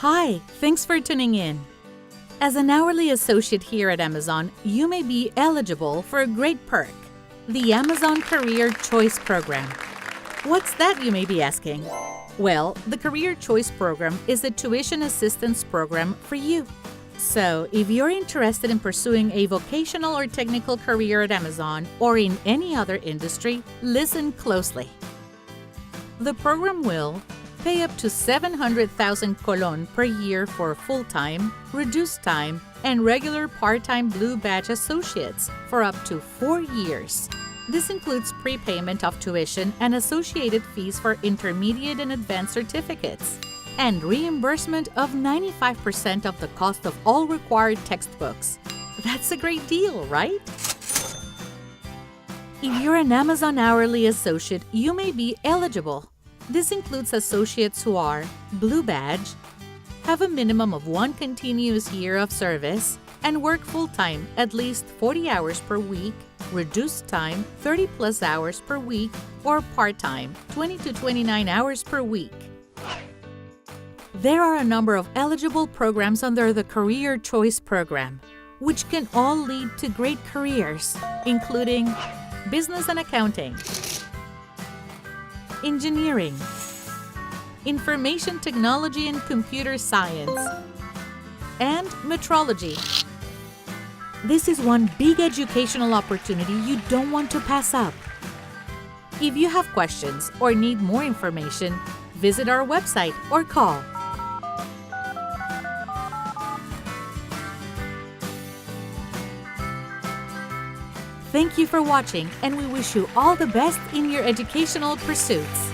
Hi, thanks for tuning in. As an hourly associate here at Amazon, you may be eligible for a great perk, the Amazon Career Choice Program. What's that, you may be asking? Well, the Career Choice Program is a tuition assistance program for you. So, if you're interested in pursuing a vocational or technical career at Amazon or in any other industry, listen closely. The program will pay up to 700,000 colon per year for full-time, reduced time, and regular part-time Blue Badge associates for up to 4 years. This includes prepayment of tuition and associated fees for intermediate and advanced certificates, and reimbursement of 95% of the cost of all required textbooks. That's a great deal, right? If you're an Amazon hourly associate, you may be eligible. This includes associates who are Blue Badge, have a minimum of 1 continuous year of service, and work full-time at least 40 hours per week, reduced time 30+ hours per week, or part-time 20 to 29 hours per week. There are a number of eligible programs under the Career Choice Program, which can all lead to great careers, including business and accounting, engineering, information technology and computer science, and metrology. This is one big educational opportunity you don't want to pass up. If you have questions or need more information, visit our website or call. Thank you for watching, and we wish you all the best in your educational pursuits.